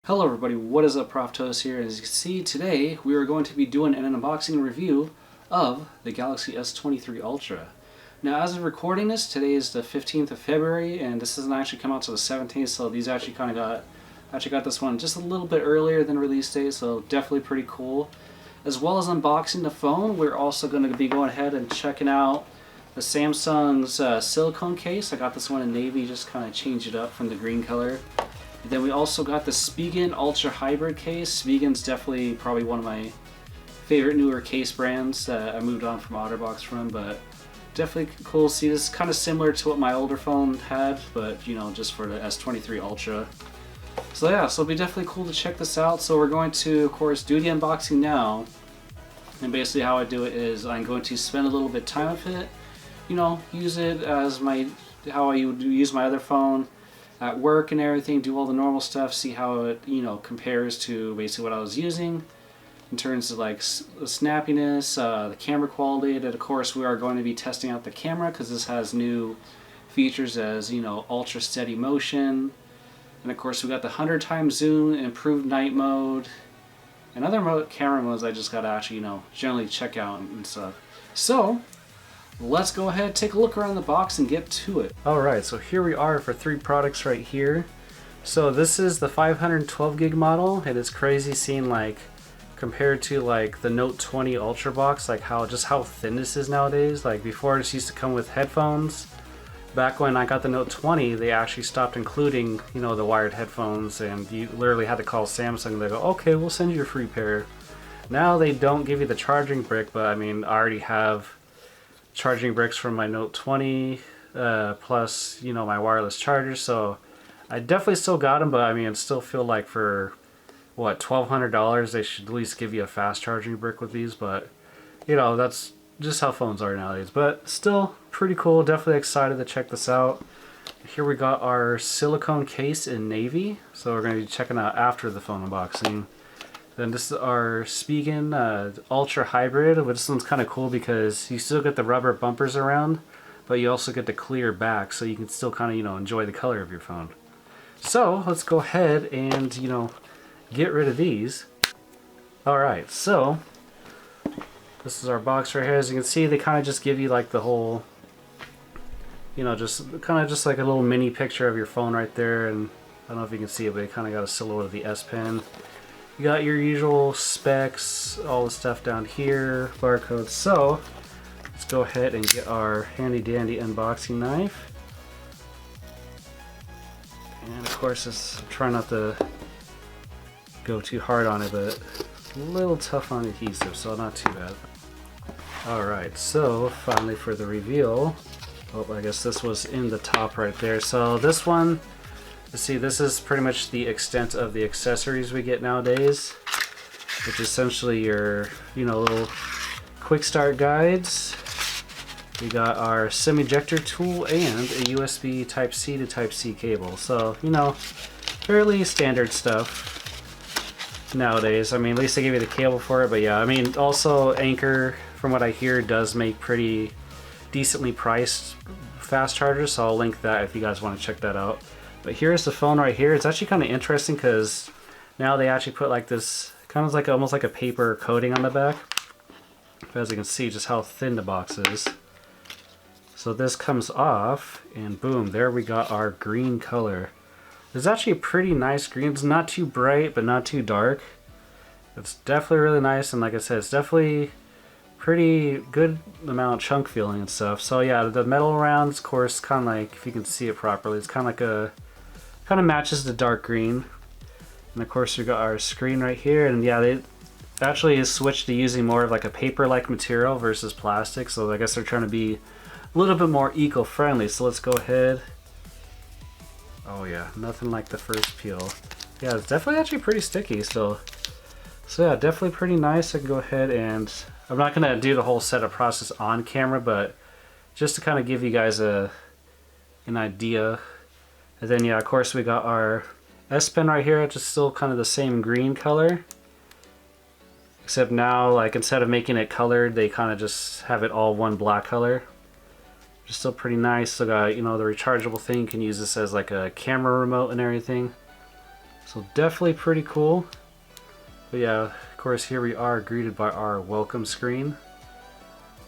Hello everybody, what is up, Prof Toast here. As you can see, today we are going to be doing an unboxing review of the Galaxy S23 Ultra. Now, as of recording this, today is the 15th of February, and this doesn't actually come out till the 17th, so these actually got this one just a little bit earlier than release date, so definitely pretty cool. As well as unboxing the phone, we're also going to be going ahead and checking out the Samsung's silicone case. I got this one in navy, just kind of changed it up from the green color. And then we also got the Spigen Ultra Hybrid case. Spigen's definitely probably one of my favorite newer case brands that I moved on from OtterBox from, but definitely cool to see. This is kind of similar to what my older phone had, but you know, just for the S23 Ultra. So yeah, so it'll be definitely cool to check this out. So we're going to, of course, do the unboxing now. And basically how I do it is I'm going to spend a little bit of time with it, you know, use it as how I would use my other phone at work and everything, do all the normal stuff, see how it, you know, compares to basically what I was using in terms of like snappiness, the camera quality. And of course we are going to be testing out the camera because this has new features as, you know, ultra steady motion, and of course we got the 100 times zoom, improved night mode, and other camera modes I just gotta actually, you know, generally check out and stuff. So let's go ahead, take a look around the box and get to it. Alright, so here we are for three products right here. So this is the 512 gig model. It is crazy seeing, like, compared to like the Note 20 Ultra box, like how thin this is nowadays. Like before, this used to come with headphones. Back when I got the Note 20, they actually stopped including, you know, the wired headphones, and you literally had to call Samsung. They go, okay, we'll send you a free pair. Now they don't give you the charging brick, but I mean, I already have charging bricks from my Note 20 plus, you know, my wireless chargers, so I definitely still got them. But I mean, I still feel like for what, $1,200 they should at least give you a fast charging brick with these. But you know, that's just how phones are nowadays. But still pretty cool, definitely excited to check this out. Here we got our silicone case in navy, so we're going to be checking out after the phone unboxing. Then this is our Spigen Ultra Hybrid, which this one's kind of cool because you still get the rubber bumpers around, but you also get the clear back, so you can still kind of, you know, enjoy the color of your phone. So let's go ahead and, you know, get rid of these. Alright, so this is our box right here. As you can see, they kind of just give you like the whole, you know, just kind of just like a little mini picture of your phone right there. And I don't know if you can see it, but it kind of got a silhouette of the S Pen. You got your usual specs, all the stuff down here, barcodes. So let's go ahead and get our handy dandy unboxing knife. And of course, try not to go too hard on it, but a little tough on adhesive, so not too bad. Alright, so finally for the reveal. Oh, I guess this was in the top right there. So this one, let's see, this is pretty much the extent of the accessories we get nowadays, which is essentially your, you know, little quick start guides. We got our SIM ejector tool and a USB Type-C to Type-C cable. So, you know, fairly standard stuff nowadays. I mean, at least they give you the cable for it, but yeah, I mean, also Anchor, from what I hear, does make pretty decently priced fast chargers, so I'll link that if you guys want to check that out. But here's the phone right here. It's actually kind of interesting because now they actually put like this kind of like almost like a paper coating on the back. As you can see just how thin the box is. So this comes off and boom, there we got our green color. It's actually a pretty nice green. It's not too bright but not too dark. It's definitely really nice, and like I said, it's definitely pretty good amount of chunk feeling and stuff. So yeah, the metal rounds, of course, kind of like, if you can see it properly, it's kind of like a, kind of matches the dark green. And of course we got our screen right here, and yeah, they actually switched to using more of like a paper-like material versus plastic, so I guess they're trying to be a little bit more eco-friendly. So let's go ahead. Oh yeah, nothing like the first peel. Yeah, it's definitely actually pretty sticky still. So yeah, definitely pretty nice. I can go ahead and, I'm not going to do the whole setup process on camera, but just to kind of give you guys an idea. And then yeah, of course we got our S Pen right here, which is still kind of the same green color. Except now, like, instead of making it colored, they kind of just have it all one black color. Which is still pretty nice. So got, you know, the rechargeable thing. You can use this as like a camera remote and everything. So definitely pretty cool. But yeah, of course, here we are greeted by our welcome screen.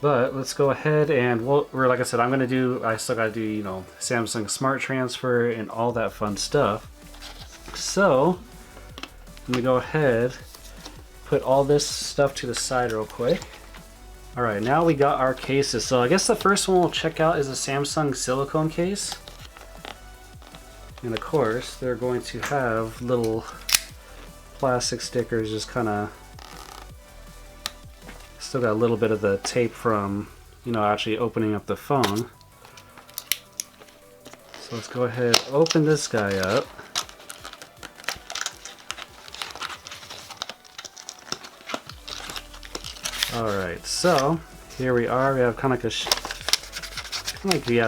But let's go ahead and, like I said, I still gotta do, you know, Samsung Smart Transfer and all that fun stuff. So, let me go ahead, put all this stuff to the side real quick. Alright, now we got our cases. So I guess the first one we'll check out is a Samsung silicone case. And of course, they're going to have little plastic stickers, just kind of still got a little bit of the tape from, you know, actually opening up the phone. So let's go ahead and open this guy up. Alright, so here we are. We have kind of like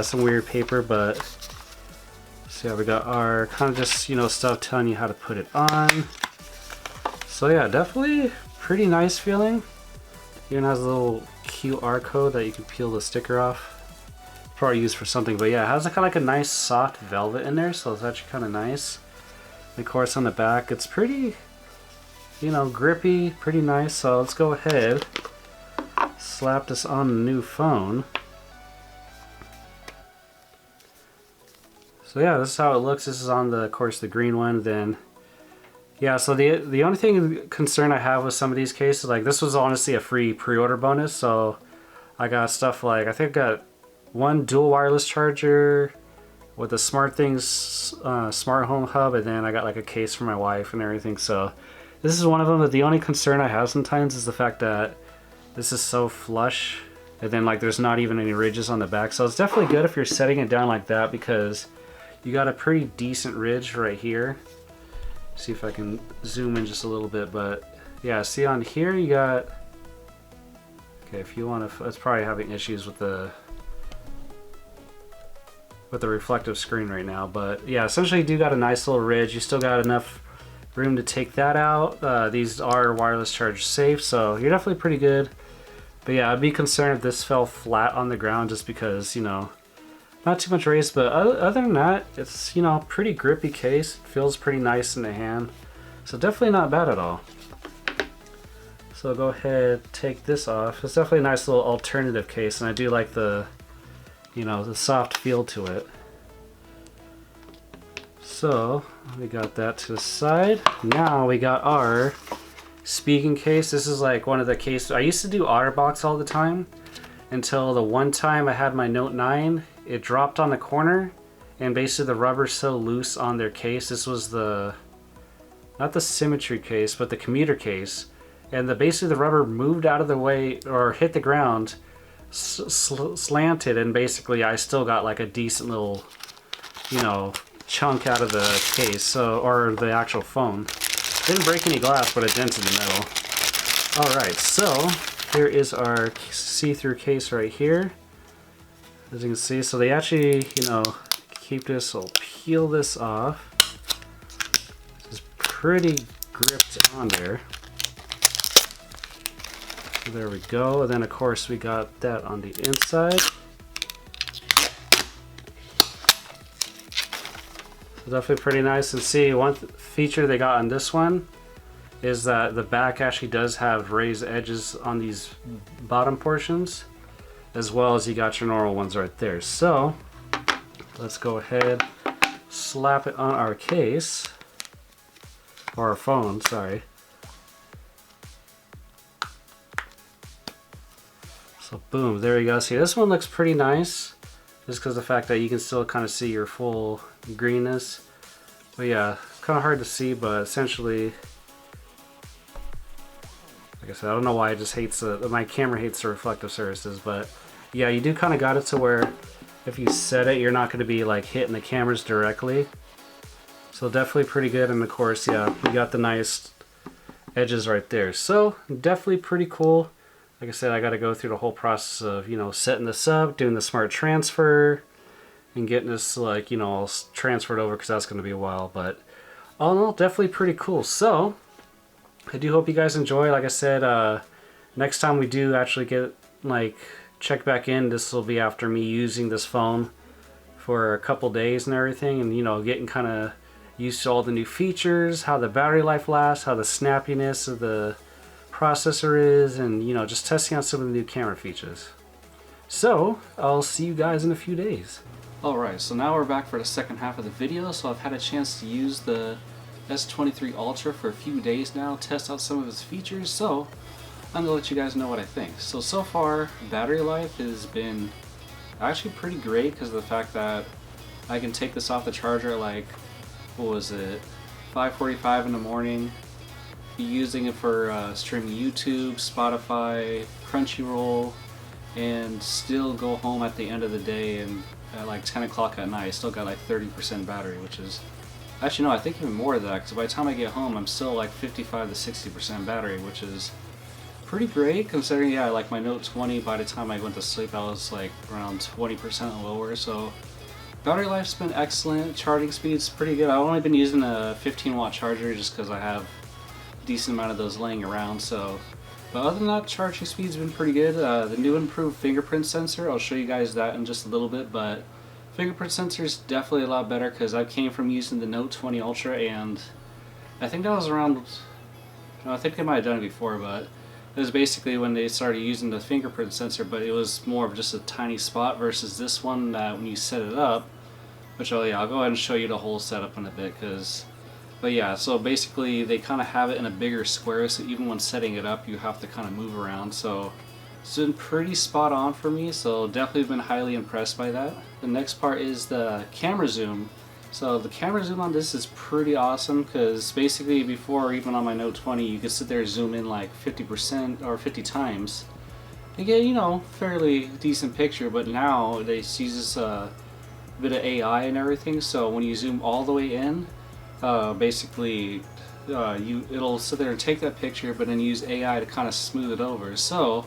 some weird paper, but so yeah, we got our kind of just, you know, stuff telling you how to put it on. So yeah, definitely pretty nice feeling. Even has a little QR code that you can peel the sticker off. Probably used for something, but yeah, it has kind of like a nice soft velvet in there, so it's actually kind of nice. And of course on the back, it's pretty, you know, grippy, pretty nice. So let's go ahead, slap this on the new phone. So yeah, this is how it looks. This is on the, of course, the green one. Then yeah, so the only concern I have with some of these cases, like this was honestly a free pre-order bonus, so I got stuff like, I think I got one dual wireless charger with the SmartThings smart home hub, and then I got like a case for my wife and everything. So this is one of them. That the only concern I have sometimes is the fact that this is so flush, and then like there's not even any ridges on the back. So it's definitely good if you're setting it down like that, because you got a pretty decent ridge right here. See if I can zoom in just a little bit, but yeah, see on here you got, okay, if you want to, it's probably having issues with the reflective screen right now, but yeah, essentially you do got a nice little ridge. You still got enough room to take that out. These are wireless charge safe, so you're definitely pretty good. But yeah, I'd be concerned if this fell flat on the ground, just because, you know, not too much race, but other than that, it's, you know, pretty grippy case. It feels pretty nice in the hand. So definitely not bad at all. So I'll go ahead, take this off. It's definitely a nice little alternative case, and I do like the, you know, the soft feel to it. So we got that to the side. Now we got our Spigen case. This is like one of the cases. I used to do OtterBox all the time, until the one time I had my Note 9, it dropped on the corner, and basically the rubber's so loose on their case. This was the, not the Symmetry case, but the commuter case, and basically the rubber moved out of the way, or hit the ground, slanted, and basically I still got like a decent little, you know, chunk out of the case, so, or the actual phone. Didn't break any glass, but it dented the metal. Alright, so here is our see-through case right here. As you can see, so they actually, you know, keep this, so peel this off. It's pretty gripped on there. So there we go, and then of course we got that on the inside. So definitely pretty nice. And see, one feature they got on this one is that the back actually does have raised edges on these bottom portions, as well as you got your normal ones right there. So let's go ahead, slap it on our case, or our phone, sorry. So boom, there you go. See, this one looks pretty nice, just because of the fact that you can still kind of see your full greenness. But yeah, kind of hard to see, but essentially, like I said, I don't know why it just hates my camera hates the reflective surfaces, but yeah, you do kind of got it to where if you set it, you're not going to be like hitting the cameras directly. So definitely pretty good. And of course, yeah, we got the nice edges right there. So definitely pretty cool. Like I said, I got to go through the whole process of, you know, setting this up, doing the smart transfer, and getting this, like, you know, all transferred over, because that's going to be a while. But all in all, definitely pretty cool. So I do hope you guys enjoy. Like I said, next time we do actually get, like, check back in, this will be after me using this phone for a couple days and everything, and, you know, getting kind of used to all the new features, how the battery life lasts, how the snappiness of the processor is, and you know, just testing out some of the new camera features. So I'll see you guys in a few days. Alright, so now we're back for the second half of the video. So I've had a chance to use the S23 Ultra for a few days now, test out some of its features, so I'm gonna let you guys know what I think. So far, battery life has been actually pretty great because of the fact that I can take this off the charger at like, what was it, 5:45 in the morning, be using it for streaming YouTube, Spotify, Crunchyroll, and still go home at the end of the day and at like 10 o'clock at night I still got like 30% battery, which is actually, no, I think even more than that, because by the time I get home I'm still like 55 to 60% battery, which is pretty great considering, yeah, like my Note 20, by the time I went to sleep I was like around 20% lower. So battery life's been excellent, charging speed's pretty good. I've only been using a 15-watt charger just because I have a decent amount of those laying around, so. But other than that, charging speed's been pretty good. The new improved fingerprint sensor, I'll show you guys that in just a little bit, but fingerprint sensor is definitely a lot better because I came from using the Note 20 Ultra, and I think that was around, I think they might have done it before, but it was basically when they started using the fingerprint sensor, but it was more of just a tiny spot versus this one that when you set it up, which I'll go ahead and show you the whole setup in a bit, but yeah, so basically they kind of have it in a bigger square, so even when setting it up you have to kind of move around, so it's been pretty spot on for me, so definitely been highly impressed by that. The next part is the camera zoom. So the camera zoom on this is pretty awesome because basically before, even on my Note 20, you could sit there and zoom in like 50% or 50 times and get, you know, fairly decent picture, but now they use this bit of AI and everything, so when you zoom all the way in, basically it'll sit there and take that picture but then use AI to kind of smooth it over. So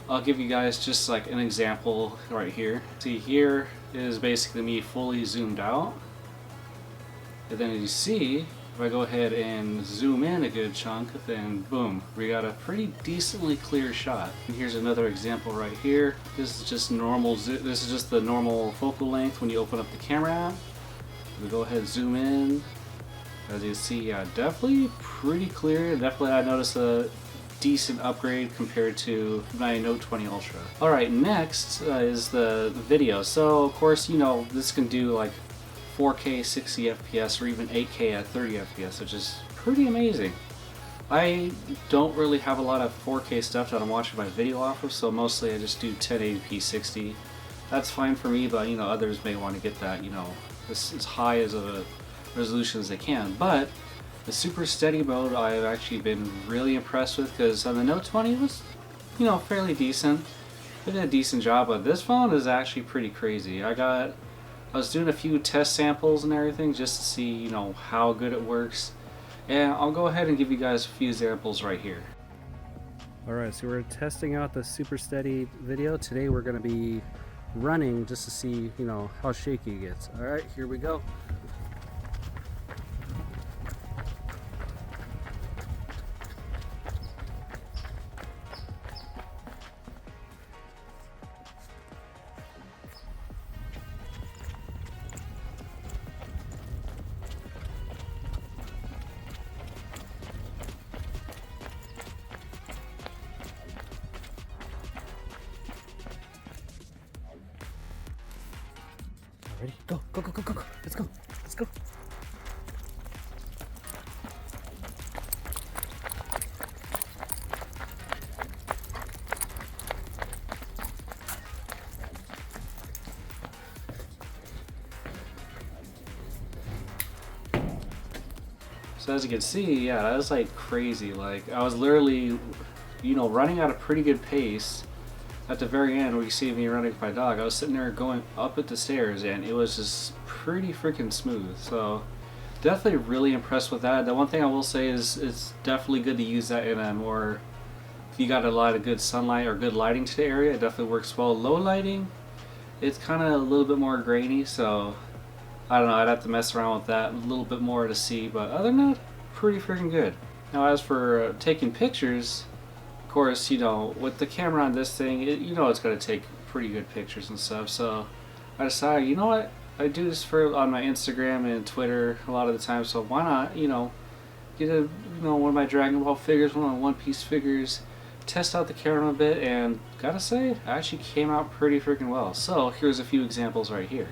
I'll give you guys just like an example right here. See, here is basically me fully zoomed out, and then as you see, if I go ahead and zoom in a good chunk, then boom, we got a pretty decently clear shot. And here's another example right here. This is just normal, this is just the normal focal length when you open up the camera app. We go ahead and zoom in. As you see, yeah, definitely pretty clear. Definitely I noticed a decent upgrade compared to my Note 20 Ultra. Alright, next is the video. So of course, you know, this can do like 4K 60 FPS or even 8K at 30 FPS, which is pretty amazing. I don't really have a lot of 4K stuff that I'm watching my video off of, so mostly I just do 1080p 60. That's fine for me, but you know, others may want to get that, you know, as high as a resolution as they can. But the super steady mode I've actually been really impressed with, because on the Note 20 it was, you know, fairly decent. It did a decent job, but this phone is actually pretty crazy. I was doing a few test samples and everything just to see, you know, how good it works. And I'll go ahead and give you guys a few examples right here. Alright, so we're testing out the super steady video. Today we're going to be running just to see, you know, how shaky it gets. Alright, here we go. Ready? Go, go, go, go, go, go. Let's go. Let's go. So as you can see, yeah, that was like crazy. Like I was literally, you know, running at a pretty good pace. At the very end, where you see me running with my dog, I was sitting there going up at the stairs, and it was just pretty freaking smooth. So definitely really impressed with that. The one thing I will say is it's definitely good to use that in a more, if you got a lot of good sunlight or good lighting to the area, it definitely works well. Low lighting, it's kind of a little bit more grainy, so I don't know, I'd have to mess around with that a little bit more to see, but other than that, pretty freaking good. Now as for taking pictures, of course, you know, with the camera on this thing, you know it's going to take pretty good pictures and stuff, so I decided, you know what, I do this for on my Instagram and Twitter a lot of the time, so why not, get one of my Dragon Ball figures, one of my One Piece figures, test out the camera a bit, and gotta say, it actually came out pretty freaking well. So here's a few examples right here.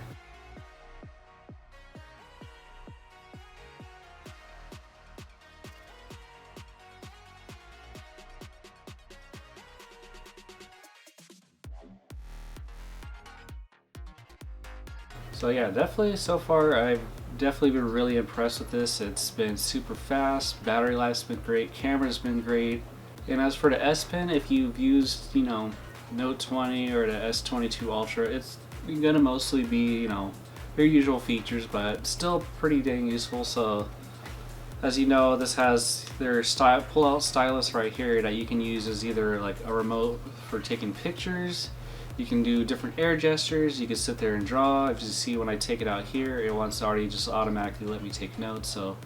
So yeah, definitely so far I've definitely been really impressed with this. It's been super fast, battery life's been great, camera's been great. And as for the S Pen, if you've used, Note 20 or the S22 Ultra, it's gonna mostly be, their usual features, but still pretty dang useful. So as you know, this has their pull-out stylus right here that you can use as either like a remote for taking pictures. You can do different air gestures, you can sit there and draw. As you see, when I take it out here, it wants to already just automatically let me take notes. So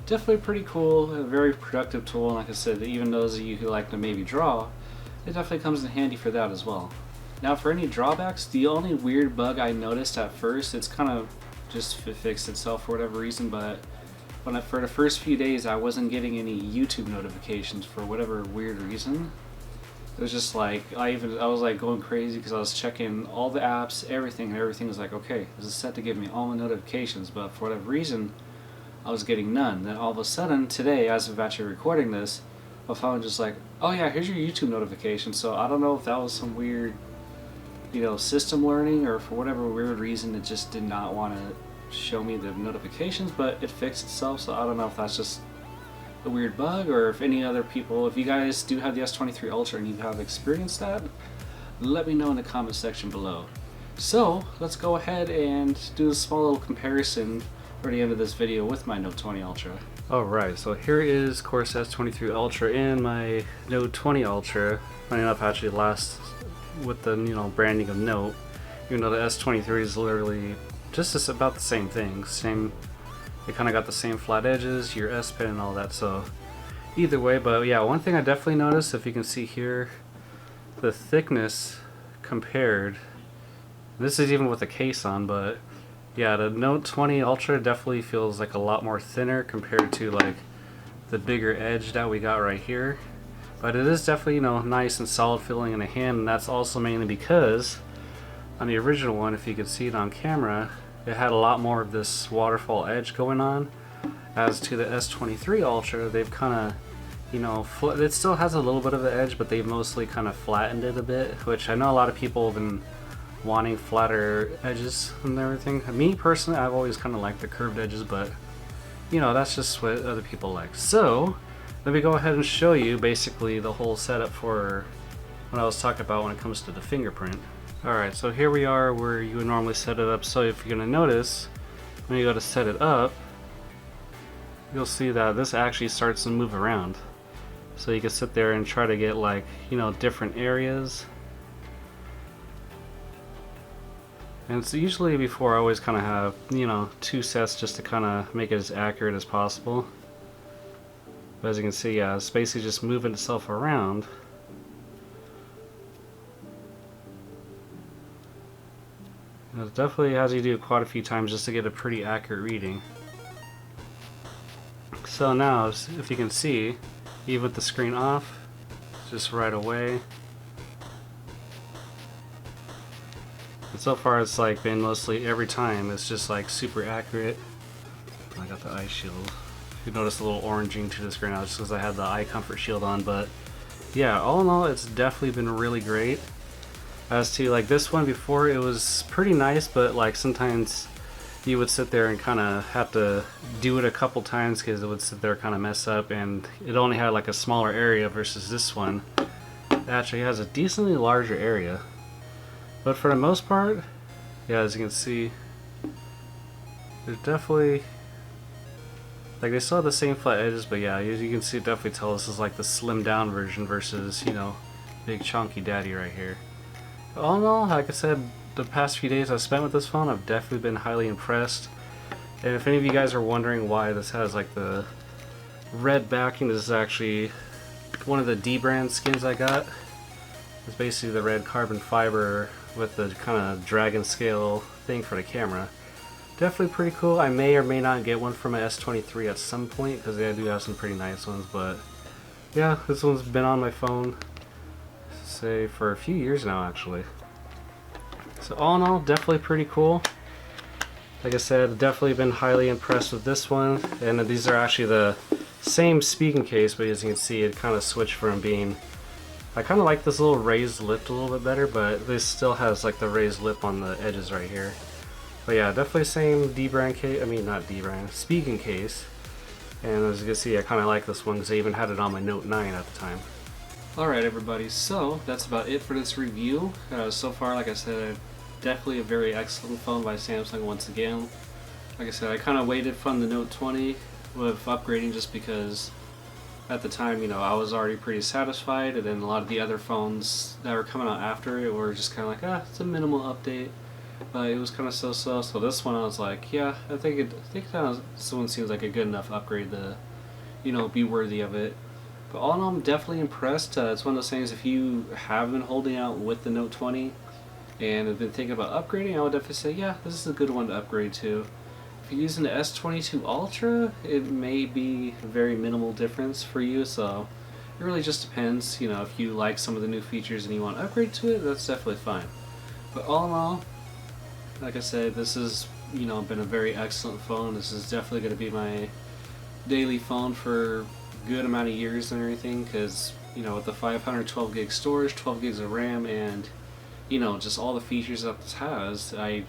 definitely pretty cool, a very productive tool. And like I said, even those of you who like to maybe draw, it definitely comes in handy for that as well. Now for any drawbacks, the only weird bug I noticed at first, it's kind of just fixed itself for whatever reason, but for the first few days I wasn't getting any YouTube notifications for whatever weird reason. It was just like, I was like going crazy because I was checking all the apps, everything, and everything was like, okay, this is set to give me all my notifications, but for whatever reason, I was getting none. Then all of a sudden, today, as of actually recording this, my phone just like, oh yeah, here's your YouTube notification. So I don't know if that was some weird, system learning, or for whatever weird reason, it just did not want to show me the notifications, but it fixed itself, so I don't know if that's just a weird bug, or if any other people, if you guys do have the S23 Ultra and you have experienced that, let me know in the comment section below. So let's go ahead and do a small little comparison for the end of this video with my Note 20 Ultra. Alright, so here is, of course, S23 Ultra and my Note 20 Ultra. Funny enough, actually last with the branding of Note, even though the S23 is literally just about the same thing. It kind of got the same flat edges, your S Pen and all that, so either way. But yeah, one thing I definitely noticed, if you can see here, the thickness compared, this is even with the case on, but yeah, the Note 20 Ultra definitely feels like a lot more thinner compared to like the bigger edge that we got right here. But it is definitely, nice and solid feeling in the hand, and that's also mainly because on the original one, if you could see it on camera, it had a lot more of this waterfall edge going on. As to the S23 Ultra, they've kind of, it still has a little bit of the edge, but they've mostly kind of flattened it a bit, which I know a lot of people have been wanting flatter edges and everything. Me personally, I've always kind of liked the curved edges, but that's just what other people like. So let me go ahead and show you basically the whole setup for what I was talking about when it comes to the fingerprint. Alright, so here we are where you would normally set it up. So if you're going to notice, when you go to set it up, you'll see that this actually starts to move around. So you can sit there and try to get like, different areas. And so usually before I always kind of have, two sets just to kind of make it as accurate as possible. But as you can see, yeah, it's basically just moving itself around. It definitely has you do it quite a few times just to get a pretty accurate reading. So now, if you can see, even with the screen off, just right away. And so far it's like been mostly every time, it's just like super accurate. I got the eye shield. You notice a little oranging to the screen now just because I had the eye comfort shield on, but yeah, all in all, it's definitely been really great. As to like this one before, it was pretty nice, but like sometimes you would sit there and kind of have to do it a couple times because it would sit there kind of mess up, and it only had like a smaller area versus this one. It actually has a decently larger area. But for the most part, yeah, as you can see, there's definitely, like, they still have the same flat edges, but yeah, you can see, definitely tell this is like the slimmed down version versus, big chunky daddy right here. All in all, like I said, the past few days I've spent with this phone, I've definitely been highly impressed. And if any of you guys are wondering why this has like the red backing, this is actually one of the D brand skins I got. It's basically the red carbon fiber with the kind of dragon scale thing for the camera. definitely pretty cool. I may or may not get one for my S23 at some point because they do have some pretty nice ones, but yeah, this one's been on my phone, say, for a few years now actually. So all in all, definitely pretty cool. Like I said, definitely been highly impressed with this one. And these are actually the same Spigen case, but as you can see, it kind of switched from being... I kind of like this little raised lip a little bit better, but this still has like the raised lip on the edges right here. But yeah, definitely same D-brand case, I mean not D-brand, Spigen case. And as you can see, I kind of like this one because I even had it on my Note 9 at the time. Alright everybody, so that's about it for this review. So far, like I said, definitely a very excellent phone by Samsung once again. Like I said, I kind of waited from the Note 20 with upgrading just because at the time, you know, I was already pretty satisfied, and then a lot of the other phones that were coming out after it were just kind of like, it's a minimal update. But it was kind of so-so. So this one I was like, yeah, I think this one seems like a good enough upgrade to, you know, be worthy of it. But all in all, I'm definitely impressed. It's one of those things, if you have been holding out with the Note 20 and have been thinking about upgrading, I would definitely say, yeah, this is a good one to upgrade to. If you're using the S22 Ultra, it may be a very minimal difference for you, so it really just depends. You know, if you like some of the new features and you want to upgrade to it, that's definitely fine. But all in all, like I said, this has, you know, been a very excellent phone. This is definitely going to be my daily phone for a good amount of years and everything, because, you know, with the 512 gig storage, 12 gigs of RAM, and, you know, just all the features that this has, I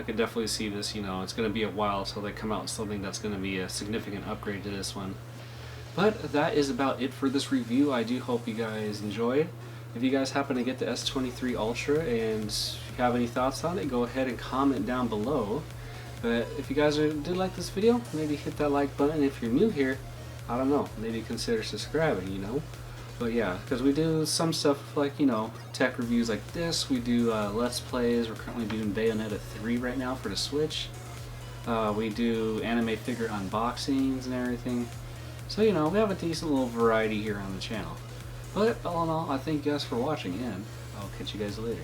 could definitely see this, you know, it's going to be a while until they come out with something that's going to be a significant upgrade to this one. But that is about it for this review. I do hope you guys enjoyed. If you guys happen to get the S23 Ultra and you have any thoughts on it, go ahead and comment down below. But if you guys did like this video, maybe hit that like button. If you're new here, I don't know, maybe consider subscribing, you know. But yeah, because we do some stuff like, you know, tech reviews like this. We do Let's Plays. We're currently doing Bayonetta 3 right now for the Switch. We do anime figure unboxings and everything. So, you know, we have a decent little variety here on the channel. But all in all, I thank you guys for watching, and I'll catch you guys later.